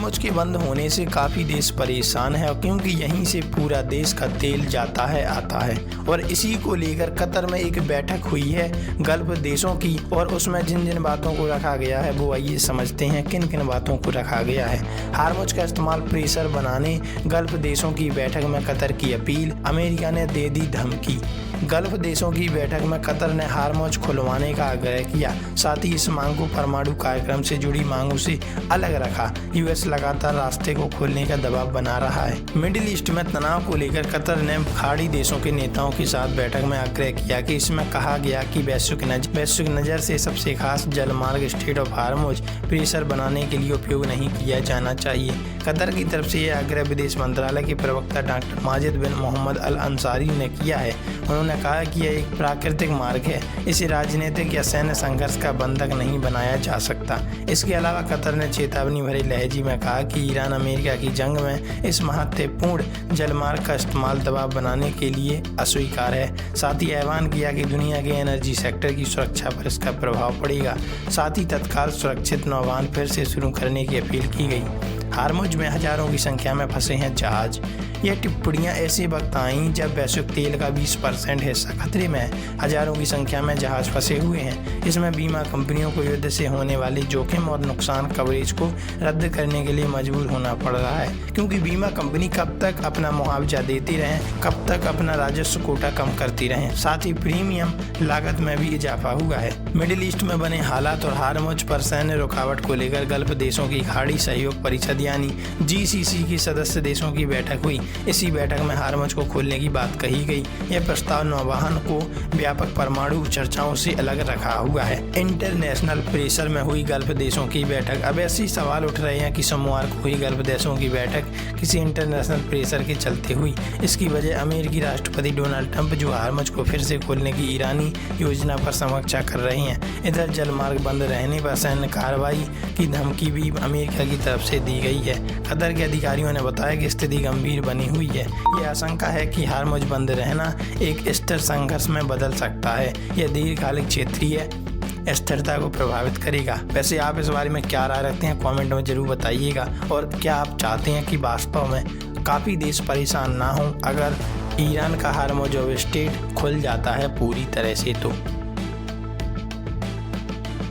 Hormuz के बंद होने से काफ़ी देश परेशान है, क्योंकि यहीं से पूरा देश का तेल जाता है आता है। और इसी को लेकर कतर में एक बैठक हुई है गल्फ देशों की, और उसमें जिन जिन बातों को रखा गया है वो आइए समझते हैं किन किन बातों को रखा गया है। हार्मुज का इस्तेमाल प्रेशर बनाने, गल्फ देशों की बैठक में कतर की अपील, अमेरिका ने दे दी धमकी। गल्फ देशों की बैठक में कतर ने हार्मुज खुलवाने का आग्रह किया, साथ ही इस मांग को परमाणु कार्यक्रम से जुड़ी मांगों से अलग रखा। यूएस लगातार रास्ते को खोलने का दबाव बना रहा है। मिडिल ईस्ट में तनाव को लेकर कतर ने खाड़ी देशों के नेताओं के साथ बैठक में आग्रह किया कि इसमें कहा गया कि वैश्विक नज़र से सबसे खास जलमार्ग स्ट्रेट ऑफ हार्मुज प्रेशर बनाने के लिए उपयोग नहीं किया जाना चाहिए। कतर की तरफ से यह आग्रह विदेश मंत्रालय के प्रवक्ता डॉक्टर माजिद बिन मोहम्मद अल अंसारी ने किया है। उन्होंने कहा कि यह एक प्राकृतिक मार्ग है, इसे राजनीतिक या सैन्य संघर्ष का बंधक नहीं बनाया जा सकता। इसके अलावा कतर ने चेतावनी भरे लहजे में कहा कि ईरान अमेरिका की जंग में इस महत्वपूर्ण जलमार्ग का इस्तेमाल दबाव बनाने के लिए अस्वीकार है। साथ ही आह्वान किया कि दुनिया के एनर्जी सेक्टर की सुरक्षा पर इसका प्रभाव पड़ेगा। साथ ही तत्काल सुरक्षित नौवहन फिर से शुरू करने की अपील की गई। हार्मुज में हजारों की संख्या में फंसे हैं जहाज। यह टिप्पणियां ऐसे वक्त आईं जब वैश्विक तेल का 20% हिस्सा खतरे में है। हजारों की संख्या में जहाज फंसे हुए हैं। इसमें बीमा कंपनियों को युद्ध से होने वाले जोखिम और नुकसान कवरेज को रद्द करने के लिए मजबूर होना पड़ रहा है, क्योंकि बीमा कंपनी कब तक अपना मुआवजा देती रहें, कब तक अपना राजस्व कोटा कम करती रहें। साथ ही प्रीमियम लागत में भी इजाफा हुआ है। मिडिल ईस्ट में बने हालात और हार्मुज पर सैन्य रुकावट को लेकर गल्फ देशों की खाड़ी सहयोग परिषद यानी GCC की सदस्य देशों की बैठक हुई। इसी बैठक में हार्मुज को खोलने की बात कही गई। यह प्रस्ताव नौवहन को व्यापक परमाणु चर्चाओं से अलग रखा हुआ है। इंटरनेशनल प्रेशर में हुई गल्फ देशों की बैठक। अब ऐसे सवाल उठ रहे हैं कि सोमवार को हुई गल्फ देशों की बैठक किसी इंटरनेशनल प्रेशर के चलते हुई। इसकी वजह अमेरिकी राष्ट्रपति डोनाल्ड ट्रंप जो हार्मुज को फिर से खोलने की ईरानी योजना पर समीक्षा कर रहे हैं। इधर जलमार्ग बंद रहने पर सैन्य कार्रवाई की धमकी भी अमेरिका की तरफ से दी गई है। कतर के अधिकारियों ने बताया कि स्थिति गंभीर बनी हुई है। यह आशंका है कि हार्मुज बंद रहना एक स्थिर संघर्ष में बदल सकता है। यह दीर्घकालिक क्षेत्रीय स्थिरता को प्रभावित करेगा। वैसे आप इस बारे में क्या राय रखते हैं, कमेंट में जरूर बताइएगा। और क्या आप चाहते हैं कि वास्तव में काफ़ी देश परेशान ना हों अगर ईरान का हार्मुज स्ट्रेट खुल जाता है पूरी तरह से तो।